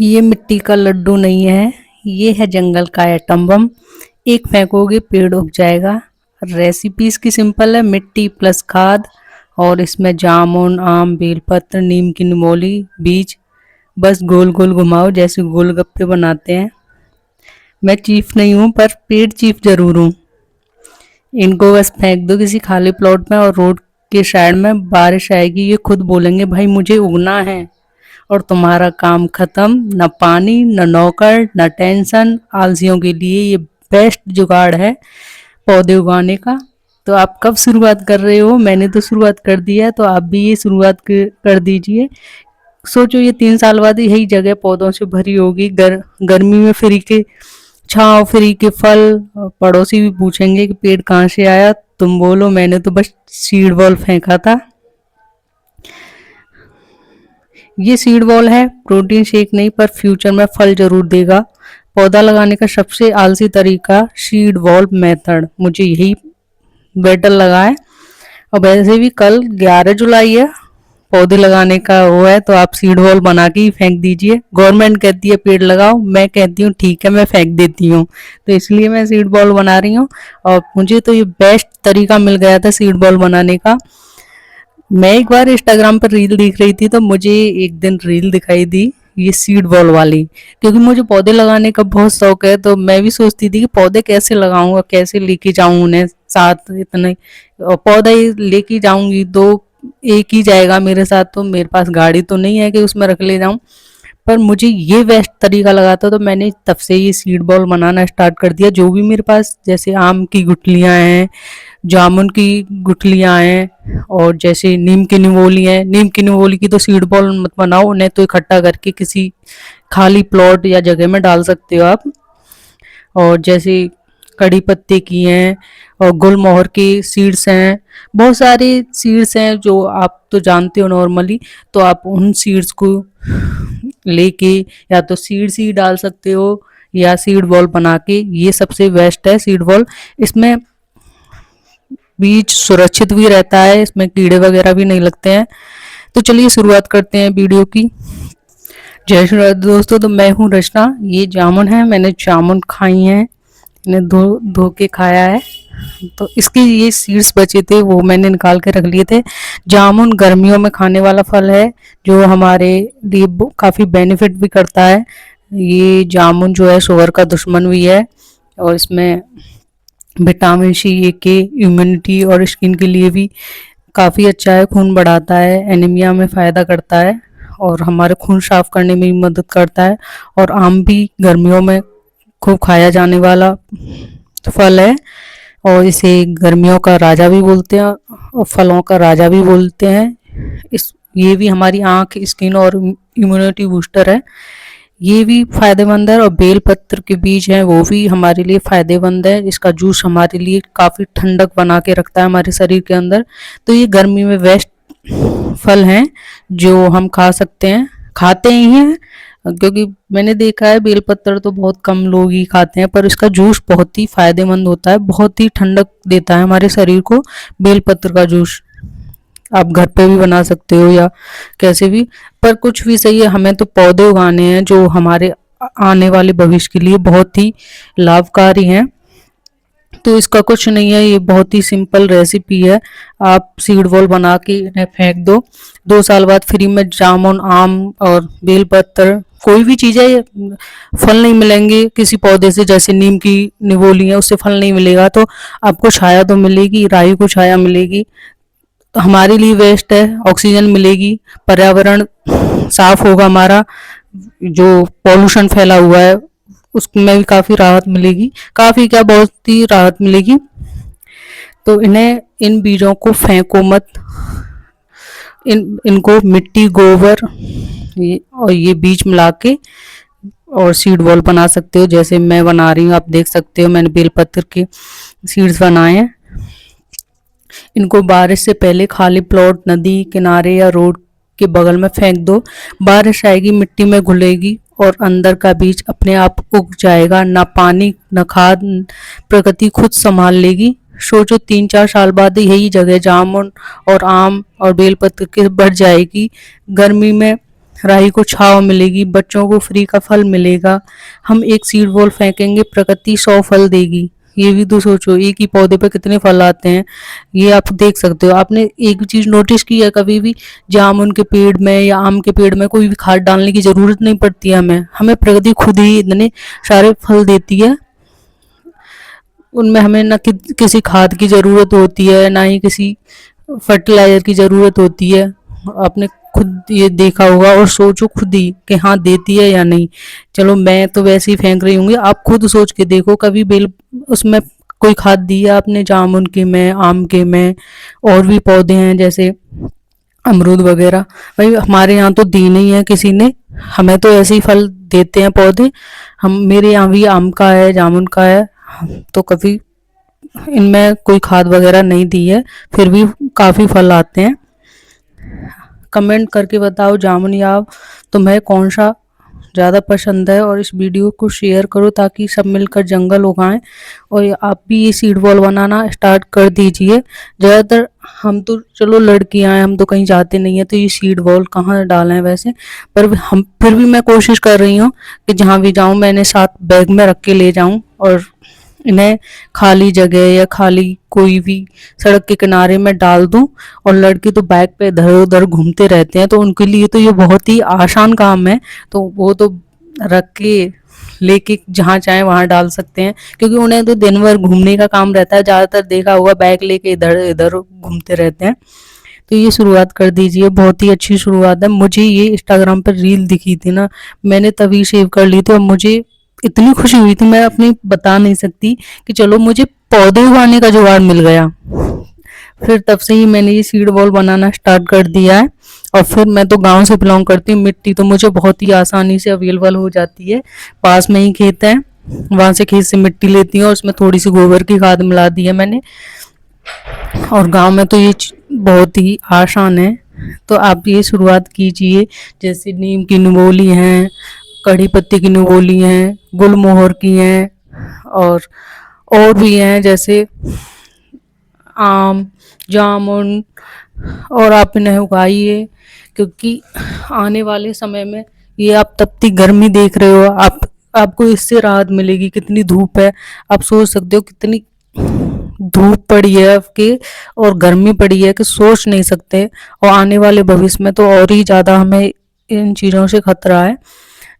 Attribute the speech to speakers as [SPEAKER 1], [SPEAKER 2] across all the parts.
[SPEAKER 1] ये मिट्टी का लड्डू नहीं है, ये है जंगल का एटम बम। एक फेंकोगे पेड़ उग जाएगा। रेसिपी इसकी सिंपल है, मिट्टी प्लस खाद। और इसमें जामुन, आम, बेलपत्र, नीम की निमोली, बीज। बस गोल गोल घुमाओ जैसे गोलगप्पे बनाते हैं। मैं चीफ नहीं हूँ पर पेड़ चीफ जरूर हूँ। इनको बस फेंक दो किसी खाली प्लॉट में और रोड के साइड में बारिश आएगी, ये खुद बोलेंगे भाई मुझे उगना है। और तुम्हारा काम खत्म। न पानी, न नौकर, न टेंशन। आलसियों के लिए ये बेस्ट जुगाड़ है पौधे उगाने का। तो आप कब शुरुआत कर रहे हो? मैंने तो शुरुआत कर दी है, तो आप भी ये शुरुआत कर दीजिए। सोचो ये 3 साल बाद यही जगह पौधों से भरी होगी। गर्मी में फ्री के छाँव, फ्री के फल। पड़ोसी भी पूछेंगे कि पेड़ कहाँ से आया, तुम बोलो मैंने तो बस सीड बॉल फेंका था। ये सीड बॉल है, प्रोटीन शेक नहीं, पर फ्यूचर में फल जरूर देगा। पौधा लगाने का सबसे आलसी तरीका सीड बॉल मेथड, मुझे यही बेटर लगा है। और वैसे भी कल 11 जुलाई है, पौधे लगाने का वो है, तो आप सीड बॉल बना के ही फेंक दीजिए। गवर्नमेंट कहती है पेड़ लगाओ, मैं कहती हूँ ठीक है मैं फेंक देती हूँ। तो इसलिए मैं सीड बॉल बना रही हूँ। और मुझे तो ये बेस्ट तरीका मिल गया था सीड बॉल बनाने का। मैं एक बार इंस्टाग्राम पर रील देख रही थी, तो मुझे एक दिन रील दिखाई दी ये सीड बॉल वाली। क्योंकि मुझे पौधे लगाने का बहुत शौक है, तो मैं भी सोचती थी कि पौधे कैसे लगाऊंगा, कैसे लेके जाऊं उन्हें साथ इतने। और पौधा ही लेके जाऊंगी तो एक ही जाएगा मेरे साथ, तो मेरे पास गाड़ी तो नहीं है कि उसमें रख ले जाऊं। पर मुझे ये बेस्ट तरीका लगा था, तो मैंने तब से ये सीड बॉल बनाना स्टार्ट कर दिया। जो भी मेरे पास जैसे आम की गुठलियां हैं, जामुन की गुठलियां हैं, और जैसे नीम की निवोली है। नीम की निवोली की तो सीड बॉल मत बनाओ, उन्हें तो इकट्ठा करके किसी खाली प्लॉट या जगह में डाल सकते हो आप। और जैसे कड़ी पत्ते की हैं, और गुलमोहर की सीड्स हैं। बहुत सारे सीड्स हैं जो आप तो जानते हो नॉर्मली। तो आप उन सीड्स को लेके या तो सीड्स ही डाल सकते हो, या सीड बॉल बना के। ये सबसे बेस्ट है सीड बॉल। इसमें बीज सुरक्षित भी रहता है, इसमें कीड़े वगैरह भी नहीं लगते हैं। तो चलिए शुरुआत करते हैं वीडियो की। जय श्री राधे दोस्तों, तो मैं हूँ रचना। ये जामुन है, मैंने जामुन खाई हैं, इन्हें धो धो के खाया है। तो इसके ये सीड्स बचे थे, वो मैंने निकाल के रख लिए थे। जामुन गर्मियों में खाने वाला फल है, जो हमारे लिए काफ़ी बेनिफिट भी करता है। ये जामुन जो है शुगर का दुश्मन भी है। और इसमें विटामिन सी, ए के, इम्यूनिटी और स्किन के लिए भी काफ़ी अच्छा है। खून बढ़ाता है, एनीमिया में फ़ायदा करता है, और हमारे खून साफ करने में भी मदद करता है। और आम भी गर्मियों में खूब खाया जाने वाला फल है, और इसे गर्मियों का राजा भी बोलते हैं और फलों का राजा भी बोलते हैं। इस ये भी हमारी आँख, स्किन और इम्यूनिटी बूस्टर है। ये भी फायदेमंद है। और बेल पत्र के बीज हैं, वो भी हमारे लिए फायदेमंद है। इसका जूस हमारे लिए काफ़ी ठंडक बना के रखता है हमारे शरीर के अंदर। तो ये गर्मी में बेस्ट फल हैं जो हम खा सकते हैं, खाते ही हैं। क्योंकि मैंने देखा है बेलपत्र तो बहुत कम लोग ही खाते हैं, पर इसका जूस बहुत ही फायदेमंद होता है, बहुत ही ठंडक देता है हमारे शरीर को बेलपत्र का जूस। आप घर पे भी बना सकते हो या कैसे भी, पर कुछ भी सही है, हमें तो पौधे उगाने हैं जो हमारे आने वाले भविष्य के लिए बहुत ही लाभकारी हैं। तो इसका कुछ नहीं है, ये बहुत ही सिंपल रेसिपी है। आप सीड बॉल बना के इन्हें फेंक दो, 2 साल बाद फ्री में जामुन, आम और बेलपत्र कोई भी चीज़ है, फल नहीं मिलेंगे किसी पौधे से। जैसे नीम की निवोली है, उससे फल नहीं मिलेगा, तो आपको छाया तो मिलेगी, राई को छाया मिलेगी। तो हमारे लिए वेस्ट है, ऑक्सीजन मिलेगी, पर्यावरण साफ होगा हमारा। जो पॉल्यूशन फैला हुआ है उसमें भी काफ़ी राहत मिलेगी, काफ़ी क्या बहुत ही राहत मिलेगी। तो इन बीजों को फेंको मत। इनको मिट्टी, गोबर और ये बीज मिला के और सीड बॉल बना सकते हो, जैसे मैं बना रही हूँ। आप देख सकते हो मैंने बेलपत्र के सीड्स बनाए हैं। इनको बारिश से पहले खाली प्लॉट, नदी किनारे या रोड के बगल में फेंक दो। बारिश आएगी, मिट्टी में घुलेगी और अंदर का बीज अपने आप उग जाएगा। ना पानी, ना खाद, प्रकृति खुद संभाल लेगी। सोचो 3-4 साल बाद यही जगह जामुन और आम और बेलपत्र के बढ़ जाएगी। गर्मी में राही को छांव मिलेगी, बच्चों को फ्री का फल मिलेगा। हम एक सीड बॉल फेंकेंगे, प्रकृति 100 फल देगी। ये भी तो सोचो, एक ही पौधे पे कितने फल आते हैं, ये आप देख सकते हो। आपने एक चीज नोटिस की है कभी भी, जामुन के पेड़ में या आम के पेड़ में कोई भी खाद डालने की जरूरत नहीं पड़ती है हमें, हमें प्रकृति खुद ही इतने सारे फल देती है। उनमें हमें ना किसी खाद की ज़रूरत होती है, ना ही किसी फर्टिलाइज़र की ज़रूरत होती है। आपने खुद ये देखा होगा और सोचो खुद ही कि हाँ देती है या नहीं। चलो मैं तो वैसे ही फेंक रही हूँगी, आप खुद सोच के देखो कभी बेल उसमें कोई खाद दी है आपने, जामुन के में, आम के में, और भी पौधे हैं जैसे अमरूद वगैरह। भाई हमारे यहाँ तो दी नहीं है किसी ने, हमें तो ऐसे ही फल देते हैं पौधे। हम मेरे यहाँ भी आम का है, जामुन का है, तो कभी इनमें कोई खाद वगैरह नहीं दी है, फिर भी काफ़ी फल आते हैं। कमेंट करके बताओ जामुन या तुम्हें कौन सा ज़्यादा पसंद है, और इस वीडियो को शेयर करो ताकि सब मिलकर जंगल उगाएं। और आप भी ये सीड बॉल बनाना स्टार्ट कर दीजिए। ज़्यादातर हम तो चलो लड़कियां हैं, हम तो कहीं जाते नहीं हैं, तो ये सीड बॉल कहाँ डालें वैसे, पर हम फिर भी मैं कोशिश कर रही हूँ कि जहाँ भी जाऊँ मैंने साथ बैग में रख के ले जाऊँ, और इन्हें खाली जगह या खाली कोई भी सड़क के किनारे में डाल दूं। और लड़के तो बाइक पे इधर उधर घूमते रहते हैं, तो उनके लिए तो ये बहुत ही आसान काम है, तो वो तो रख के लेके जहाँ चाहे वहाँ डाल सकते हैं, क्योंकि उन्हें तो दिन भर घूमने का काम रहता है, ज़्यादातर देखा होगा बाइक लेके इधर इधर घूमते रहते हैं। तो ये शुरुआत कर दीजिए, बहुत ही अच्छी शुरुआत है। मुझे ये इंस्टाग्राम पर रील दिखी थी ना, मैंने तभी सेव कर ली थी, और मुझे इतनी खुशी हुई थी मैं अपनी बता नहीं सकती, कि चलो मुझे पौधे उगाने का जुगाड़ मिल गया। फिर तब से ही मैंने ये सीड बॉल बनाना स्टार्ट कर दिया है। और फिर मैं तो गांव से बिलोंग करती हूँ, मिट्टी तो मुझे बहुत ही आसानी से अवेलेबल हो जाती है, पास में ही खेत है, वहां से खेत से मिट्टी लेती हूँ और उसमें थोड़ी सी गोबर की खाद मिला दी है मैंने। और गांव में तो ये बहुत ही आसान है, तो आप ये शुरुआत कीजिए। जैसे नीम की निबोली हैं, कड़ी पत्ते की निबोली हैं, गुलमोहर की हैं, और भी हैं जैसे आम, जामुन, और आप इन्हें उगाइए, क्योंकि आने वाले समय में ये आप तपती गर्मी देख रहे हो, आपको इससे राहत मिलेगी। कितनी धूप है, आप सोच सकते हो कितनी धूप पड़ी है आपके, और गर्मी पड़ी है कि सोच नहीं सकते। और आने वाले भविष्य में तो और ही ज़्यादा हमें इन चीज़ों से खतरा है।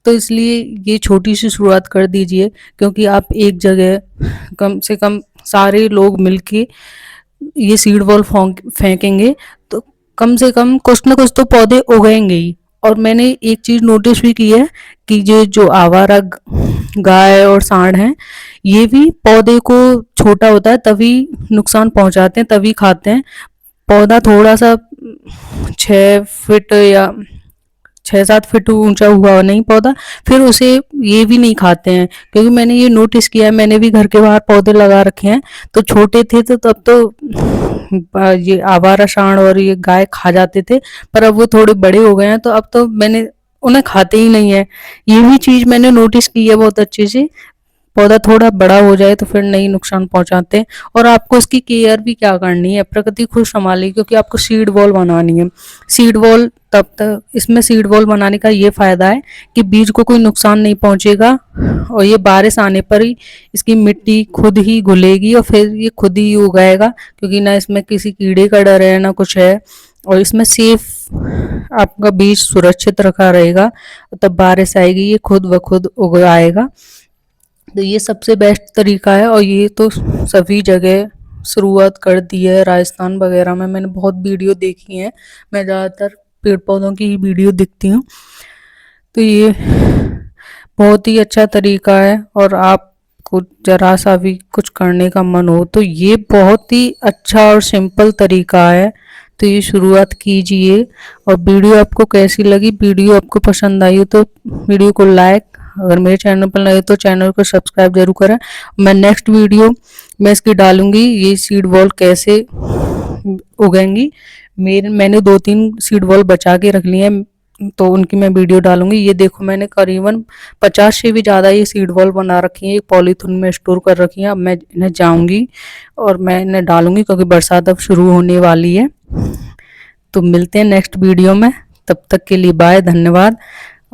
[SPEAKER 1] तो इसलिए ये छोटी सी शुरुआत कर दीजिए, क्योंकि आप एक जगह कम से कम सारे लोग मिलके ये सीड बॉल फेंकेंगे, तो कम से कम कुछ ना कुछ तो पौधे उगेंगे ही। और मैंने एक चीज नोटिस भी की है कि ये जो आवारा गाय और सांड हैं, ये भी पौधे को छोटा होता है तभी नुकसान पहुंचाते हैं, तभी खाते हैं। पौधा थोड़ा सा 6 फीट या 6-7 फीट ऊंचा हुआ नहीं पौधा, फिर उसे ये भी नहीं खाते हैं, क्योंकि मैंने ये नोटिस किया है, मैंने भी घर के बाहर पौधे लगा रखे हैं। तो छोटे थे तो तब तो ये आवारा सांड और ये गाय खा जाते थे, पर अब वो थोड़े बड़े हो गए हैं, तो अब तो मैंने उन्हें खाते ही नहीं है। ये भी चीज मैंने नोटिस की है बहुत अच्छे से। पौधा थोड़ा बड़ा हो जाए तो फिर नहीं नुकसान पहुंचाते हैं। और आपको इसकी केयर भी क्या करनी है, प्रकृति खुद संभालेगी, क्योंकि आपको सीड बॉल बनानी है। सीड बॉल तब तक इसमें सीड बॉल बनाने का ये फायदा है कि बीज को कोई नुकसान नहीं पहुंचेगा, और ये बारिश आने पर ही इसकी मिट्टी खुद ही घुलेगी और फिर ये खुद ही उगाएगा, क्योंकि ना इसमें किसी कीड़े का डर है ना कुछ है। और इसमें सेफ आपका बीज सुरक्षित रखा रहेगा, तब बारिश आएगी ये खुद ब खुद उग आएगा। तो ये सबसे बेस्ट तरीका है, और ये तो सभी जगह शुरुआत कर दी है। राजस्थान वगैरह में मैंने बहुत वीडियो देखी हैं, मैं ज़्यादातर पेड़ पौधों की ही वीडियो देखती हूँ। तो ये बहुत ही अच्छा तरीका है, और आपको जरा सा भी कुछ करने का मन हो तो ये बहुत ही अच्छा और सिंपल तरीका है। तो ये शुरुआत कीजिए। और वीडियो आपको कैसी लगी, वीडियो आपको पसंद आई हो तो वीडियो को लाइक, अगर मेरे चैनल पर लगे तो चैनल को सब्सक्राइब जरूर करें। मैं नेक्स्ट वीडियो में इसकी डालूंगी, ये सीड बॉल कैसे उगेंगी। मैंने 2-3 सीड बॉल बचा के रख ली हैं, तो उनकी मैं वीडियो डालूंगी। ये देखो मैंने करीबन 50 से भी ज़्यादा ये सीड बॉल बना रखी हैं, एक पॉलीथीन में स्टोर कर रखी हैं। अब मैं इन्हें जाऊंगी और मैं इन्हें डालूंगी, क्योंकि बरसात अब शुरू होने वाली है। तो मिलते हैं नेक्स्ट वीडियो में, तब तक के लिए बाय, धन्यवाद।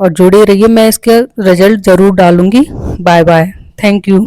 [SPEAKER 1] और जुड़े रहिए, मैं इसके रिजल्ट ज़रूर डालूंगी। Bye bye, thank you.